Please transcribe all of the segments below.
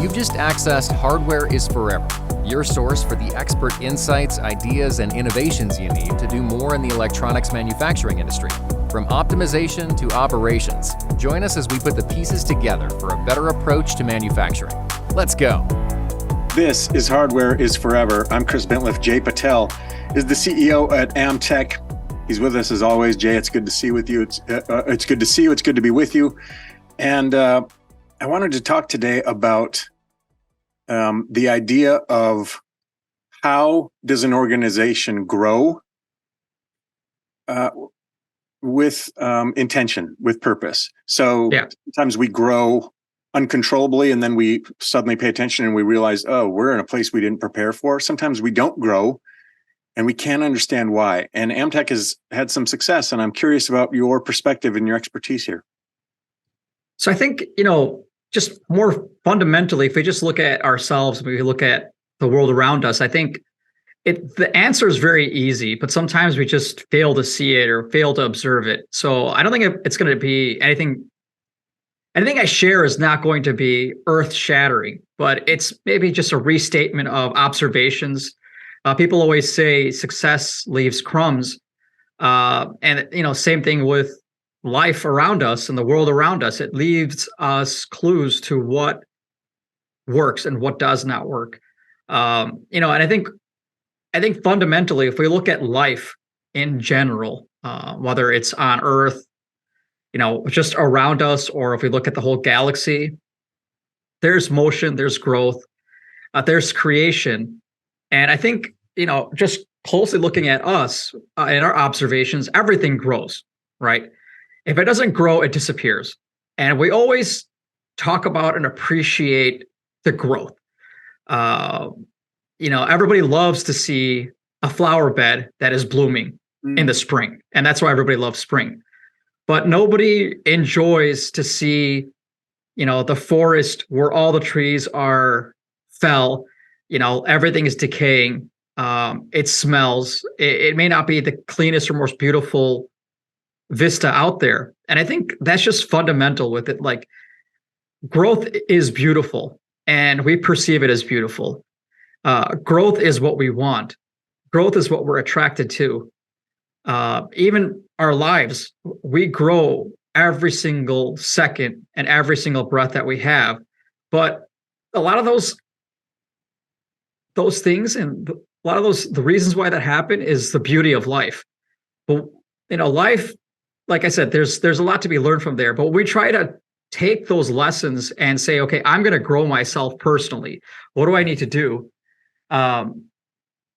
You've just accessed Hardware is Forever, your source for the expert insights, ideas, and innovations you need to do more in the electronics manufacturing industry. From optimization to operations, join us as we put the pieces together for a better approach to manufacturing. Let's go. This is Hardware is Forever. I'm Chris Bentliff. Jay Patel is the CEO at Amtech. He's with us as always. Jay, it's good to see with you. It's good to see you. It's good to be with you. And I wanted to talk today about the idea of how does an organization grow with intention, with purpose. So sometimes we grow uncontrollably and then we suddenly pay attention and we realize, oh, we're in a place we didn't prepare for. Sometimes we don't grow and we can't understand why. And Amtech has had some success, and I'm curious about your perspective and your expertise here. So I think, just more fundamentally, if we just look at ourselves, if we look at the world around us, I think the answer is very easy, but sometimes we just fail to see it or fail to observe it. So I don't think it's going to be anything I share is not going to be earth-shattering, but it's maybe just a restatement of observations. People always say success leaves crumbs. And same thing with life around us and the world around us. It leaves us clues to what works and what does not work. And I think fundamentally, if we look at life in general, whether it's on Earth, just around us, or if we look at the whole galaxy, there's motion, there's growth, there's creation. And I think, just closely looking at us and our observations, everything grows, right? If it doesn't grow, it disappears. And we always talk about and appreciate the growth. Everybody loves to see a flower bed that is blooming in the spring. And that's why everybody loves spring. But nobody enjoys to see, the forest where all the trees are fell, everything is decaying. It smells. It may not be the cleanest or most beautiful vista out there. And I think that's just fundamental with it. Like, growth is beautiful and we perceive it as beautiful. Growth is what we want. Growth is what we're attracted to. Even our lives, we grow every single second and every single breath that we have. But a lot of those things and a lot of the reasons why that happen is the beauty of life. But, life, like I said, there's a lot to be learned from there, but we try to take those lessons and say, okay, I'm going to grow myself personally. What do I need to do? A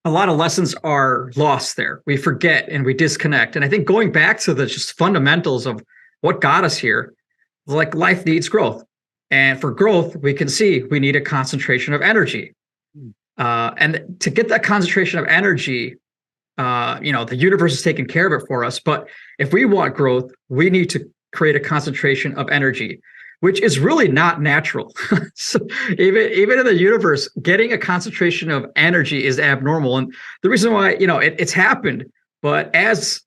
lot of lessons are lost there. We forget and we disconnect. And I think going back to the just fundamentals of what got us here, like life needs growth. And for growth, we can see we need a concentration of energy. And to get that concentration of energy, the universe is taking care of it for us. But if we want growth, we need to create a concentration of energy, which is really not natural. So even in the universe, getting a concentration of energy is abnormal. And the reason why, it's happened, but as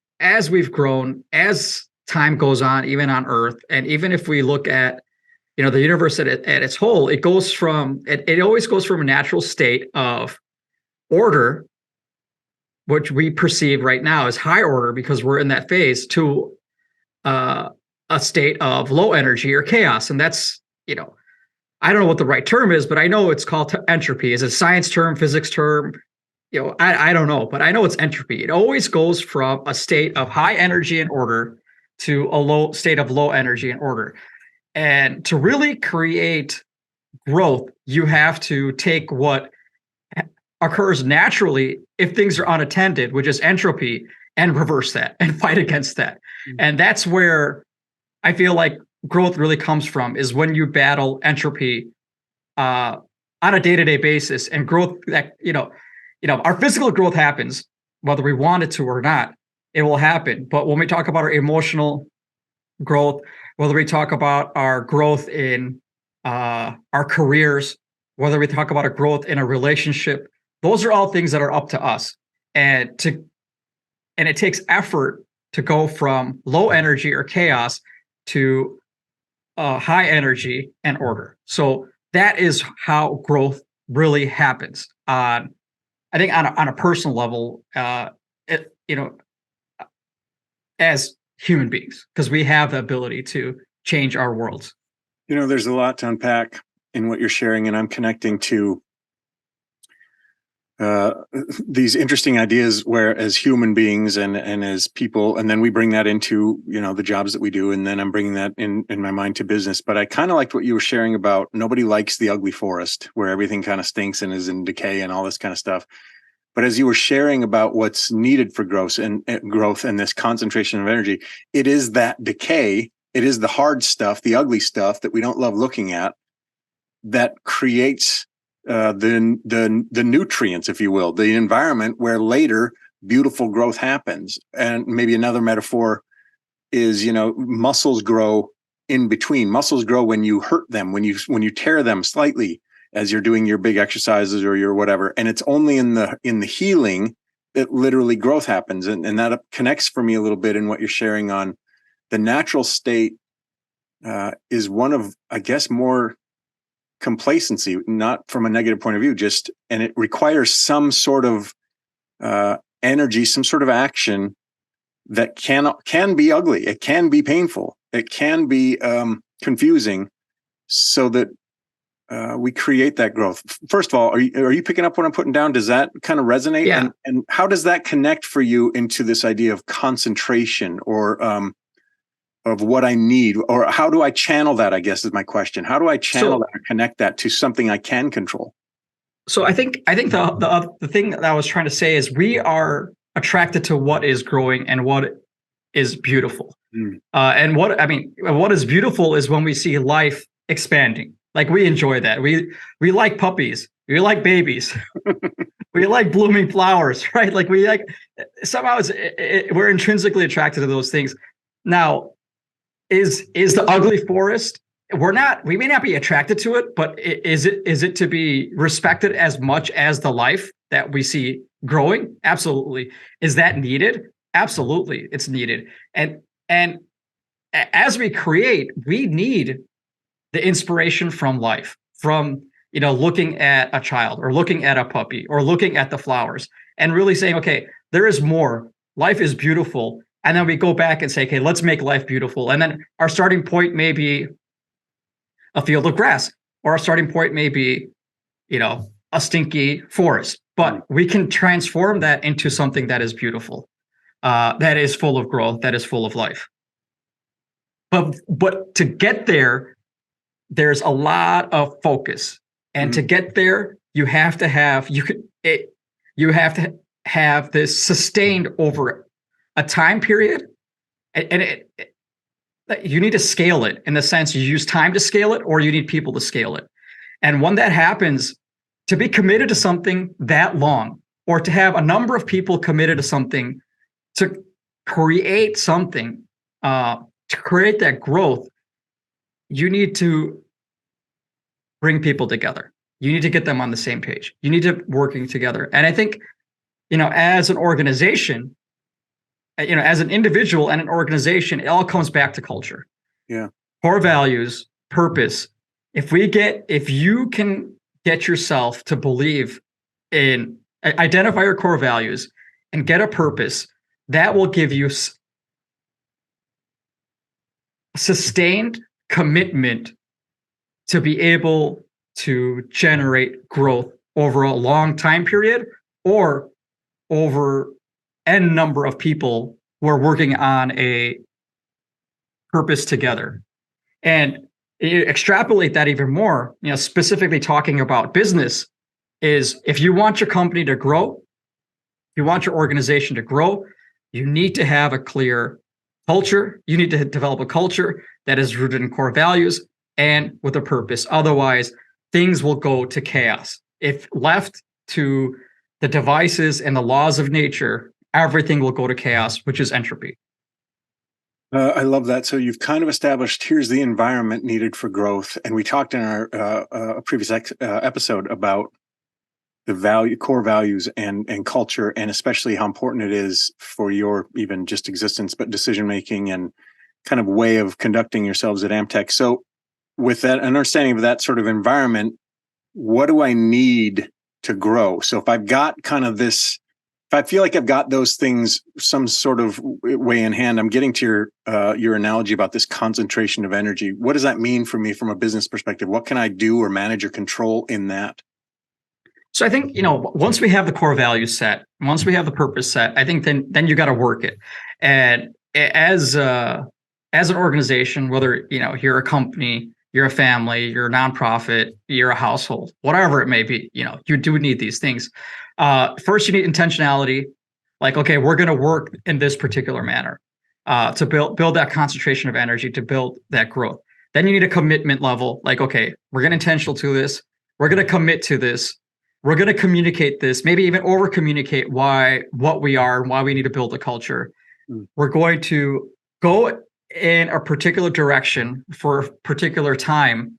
we've grown, as time goes on, even on Earth, and even if we look at, the universe at its whole, it always goes from a natural state of order, which we perceive right now as high order because we're in that phase, to a state of low energy or chaos. And that's, I don't know what the right term is, but I know it's called entropy. Is it a science term, physics term? I don't know, but I know it's entropy. It always goes from a state of high energy and order to a low state of low energy and order. And to really create growth, you have to take what occurs naturally if things are unattended, which is entropy, and reverse that and fight against that. And that's where I feel like growth really comes from, is when you battle entropy on a day-to-day basis. And growth, that our physical growth happens whether we want it to or not. It will happen. But when we talk about our emotional growth, whether we talk about our growth in our careers, whether we talk about a growth in a relationship, those are all things that are up to us. And it takes effort to go from low energy or chaos to high energy and order. So that is how growth really happens. I think on a personal level, you know, as human beings, because we have the ability to change our worlds. There's a lot to unpack in what you're sharing, and I'm connecting to these interesting ideas where as human beings and as people, and then we bring that into, the jobs that we do. And then I'm bringing that in my mind to business. But I kind of liked what you were sharing about nobody likes the ugly forest where everything kind of stinks and is in decay and all this kind of stuff. But as you were sharing about what's needed for growth and this concentration of energy, it is that decay. It is the hard stuff, the ugly stuff that we don't love looking at, that creates the nutrients, if you will, the environment where later beautiful growth happens. And maybe another metaphor is, muscles grow in between. Muscles grow when you hurt them, when you tear them slightly as you're doing your big exercises or your whatever. And it's only in the healing that literally growth happens. And that connects for me a little bit in what you're sharing on the natural state is one of, I guess, more complacency, not from a negative point of view, and it requires some sort of energy, some sort of action that can be ugly. It can be painful. It can be confusing, so that we create that growth. First of all, are you picking up what I'm putting down? Does that kind of resonate? Yeah. And how does that connect for you into this idea of concentration or of what I need, or how do I channel that, I guess is my question. How do I channel that or connect that to something I can control? So I think the thing that I was trying to say is we are attracted to what is growing and what is beautiful. And what is beautiful is when we see life expanding. Like, we enjoy that. We like puppies. We like babies. We like blooming flowers, right? Like, somehow we're intrinsically attracted to those things. Now, is the ugly forest? We may not be attracted to it, but is it to be respected as much as the life that we see growing? Absolutely. Is that needed? Absolutely, it's needed. And as we create, we need the inspiration from life, from looking at a child or looking at a puppy or looking at the flowers and really saying, okay, there is more. Life is beautiful. And then we go back and say, okay, let's make life beautiful. And then our starting point may be a field of grass, or our starting point may be, a stinky forest. But we can transform that into something that is beautiful, that is full of growth, that is full of life. But to get there, there's a lot of focus. And to get there, you have to have this sustained over a time period, and you need to scale it in the sense you use time to scale it, or you need people to scale it. And when that happens, to be committed to something that long, or to have a number of people committed to something, to create something, to create that growth, you need to bring people together. You need to get them on the same page. You need to working together. And I think, as an organization, as an individual and an organization, it all comes back to culture. Yeah. Core values, purpose. If you can get yourself to believe in, identify your core values and get a purpose, that will give you sustained commitment to be able to generate growth over a long time period, or over n number of people who are working on a purpose together. And you extrapolate that even more, specifically talking about business, is if you want your company to grow, if you want your organization to grow, you need to have a clear culture. You need to develop a culture that is rooted in core values and with a purpose. Otherwise, things will go to chaos. If left to the devices and the laws of nature, everything will go to chaos, which is entropy. I love that. So you've kind of established here's the environment needed for growth. And we talked in our previous episode about the core values and culture, and especially how important it is for your even just existence, but decision making and kind of way of conducting yourselves at Amtech. So with that understanding of that sort of environment, what do I need to grow? So if I've got kind of this, if I feel like I've got those things some sort of way in hand, I'm getting to your analogy about this concentration of energy. What does that mean for me from a business perspective? What can I do or manage or control in that? So I think, once we have the core values set, once we have the purpose set, I think then you got to work it. And as an organization, whether, you're a company, you're a family, you're a nonprofit, you're a household, whatever it may be, you do need these things. First, you need intentionality. Like, okay, we're going to work in this particular manner to build that concentration of energy, to build that growth. Then you need a commitment level. Like, okay, we're going to intentional to this. We're going to commit to this. We're going to communicate this, maybe even over communicate what we are and why we need to build a culture. We're going to go in a particular direction for a particular time.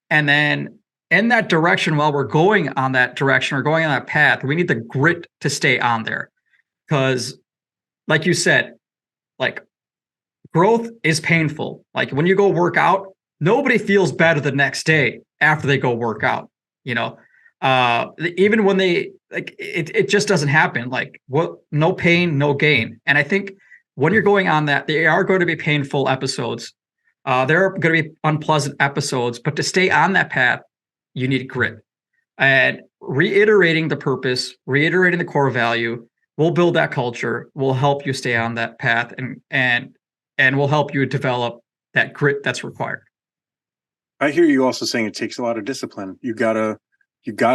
And then in that direction, while we're going on that direction or going on that path, we need the grit to stay on there. Because like you said, like, growth is painful. Like, when you go work out, nobody feels better the next day after they go work out, even when they, like, it just doesn't happen. Like, no pain, no gain. And I think when you're going on that, there are going to be painful episodes. There are going to be unpleasant episodes, but to stay on that path, you need grit. And reiterating the purpose, reiterating the core value will build that culture, will help you stay on that path, and will help you develop that grit that's required. I hear you also saying it takes a lot of discipline. You gotta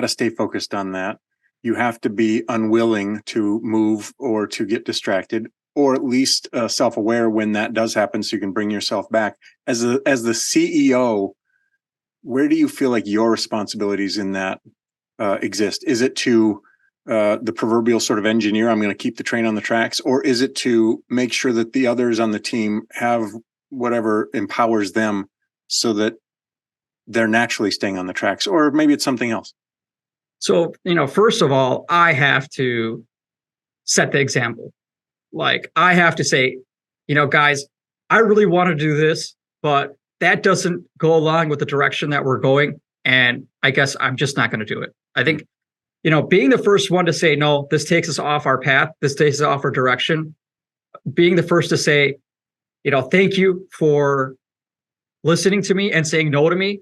stay focused on that. You have to be unwilling to move or to get distracted, or at least self-aware when that does happen, so you can bring yourself back. As the CEO, where do you feel like your responsibilities in that exist? Is it to the proverbial sort of engineer, I'm going to keep the train on the tracks, or is it to make sure that the others on the team have whatever empowers them so that they're naturally staying on the tracks? Or maybe it's something else. So, first of all, I have to set the example. Like, I have to say, guys, I really want to do this, but that doesn't go along with the direction that we're going. And I guess I'm just not going to do it. I think, being the first one to say, no, this takes us off our path, this takes us off our direction, being the first to say, thank you for listening to me and saying no to me.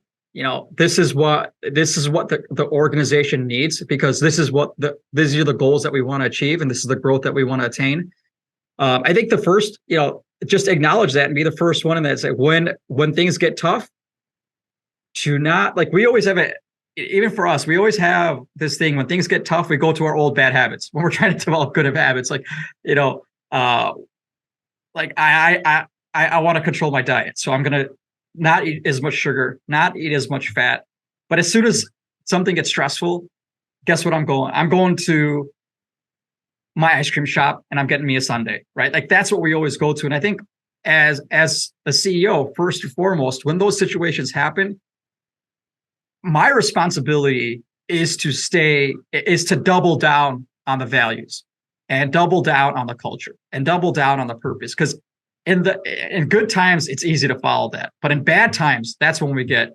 This is what the organization needs, because these are the goals that we want to achieve, and this is the growth that we want to attain. I think the first, just acknowledge that and be the first one in that. Say, when things get tough, to not, like, we always have it. Even for us, we always have this thing: when things get tough, we go to our old bad habits. When we're trying to develop good habits, like, like I want to control my diet, so I'm gonna not eat as much sugar, not eat as much fat. But as soon as something gets stressful, guess what I'm going? I'm going to my ice cream shop and I'm getting me a sundae, right? Like, that's what we always go to. And I think as a CEO, first and foremost, when those situations happen, my responsibility is to double down on the values and double down on the culture and double down on the purpose. Because in good times, it's easy to follow that. But in bad times, that's when we get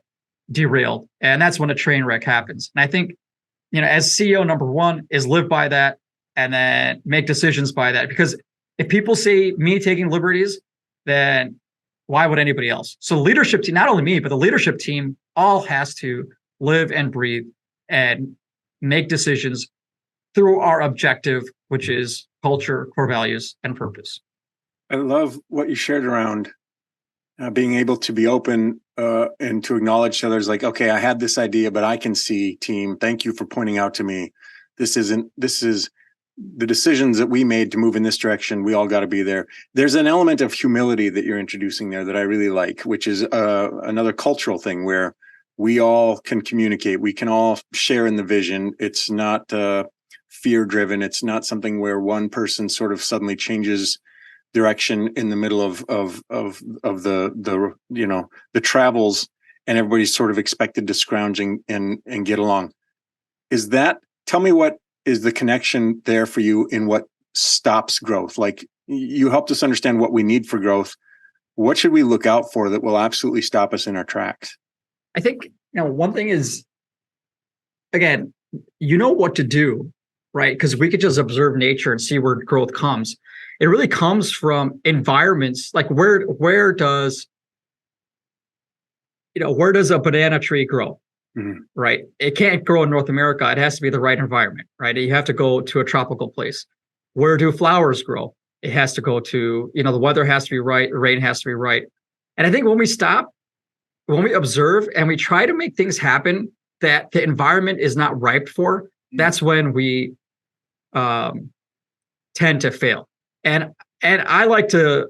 derailed. And that's when a train wreck happens. And I think, as CEO, number one is live by that and then make decisions by that. Because if people see me taking liberties, then why would anybody else? So leadership team, not only me, but the leadership team all has to live and breathe and make decisions through our objective, which is culture, core values, and purpose. I love what you shared around being able to be open and to acknowledge to others, like, okay, I had this idea, but I can see, team, thank you for pointing out to me, this is the decisions that we made to move in this direction. We all got to be there. There's an element of humility that you're introducing there that I really like, which is another cultural thing where we all can communicate. We can all share in the vision. It's not fear driven. It's not something where one person sort of suddenly changes direction in the middle of the travels, and everybody's sort of expected to scrounge and get along. Tell me, what is the connection there for you in what stops growth? Like, you helped us understand what we need for growth. what should we look out for that will absolutely stop us in our tracks? I think, one thing is, again, what to do, right? Because we could just observe nature and see where growth comes. It really comes from environments. Like where does a banana tree grow? Mm-hmm. Right? It can't grow in North America. It has to be the right environment, right? You have to go to a tropical place. Where do flowers grow? It has to go to, the weather has to be right, the rain has to be right. And I think when we observe and we try to make things happen that the environment is not ripe for, that's when we tend to fail. And I like to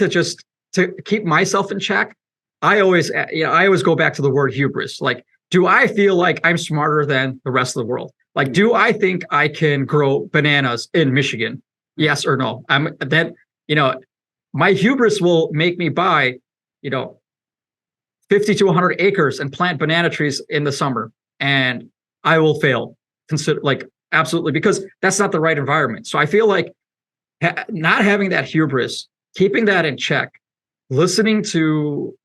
just to keep myself in check. I always go back to the word hubris. Like, do I feel like I'm smarter than the rest of the world? Like, do I think I can grow bananas in Michigan? Yes or no? My hubris will make me buy, 50 to 100 acres and plant banana trees in the summer, and I will fail. Absolutely, because that's not the right environment. So I feel like not having that hubris, keeping that in check, listening to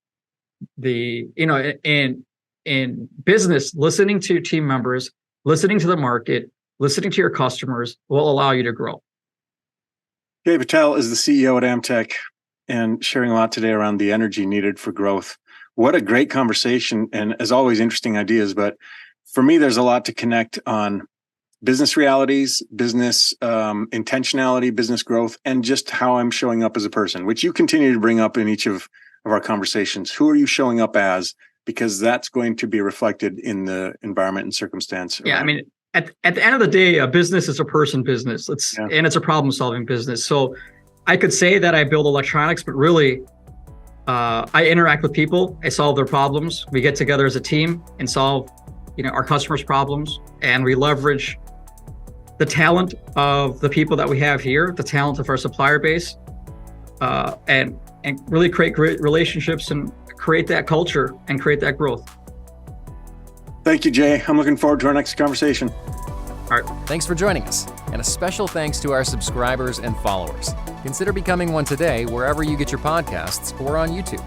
in business, listening to team members, listening to the market, listening to your customers will allow you to grow. Jay Patel is the CEO at Amtech and sharing a lot today around the energy needed for growth. What a great conversation, and as always, interesting ideas. But for me, there's a lot to connect on business realities, business intentionality, business growth, and just how I'm showing up as a person, which you continue to bring up in each of our conversations. Who are you showing up as? Because that's going to be reflected in the environment and circumstance. Yeah, I mean, at the end of the day, a business is a person business. And it's a problem-solving business. So I could say that I build electronics, but really, I interact with people. I solve their problems. We get together as a team and solve, our customers' problems, and we leverage the talent of the people that we have here, the talent of our supplier base, and really create great relationships and create that culture and create that growth. Thank you, Jay. I'm looking forward to our next conversation. All right. Thanks for joining us. And a special thanks to our subscribers and followers. Consider becoming one today wherever you get your podcasts or on YouTube.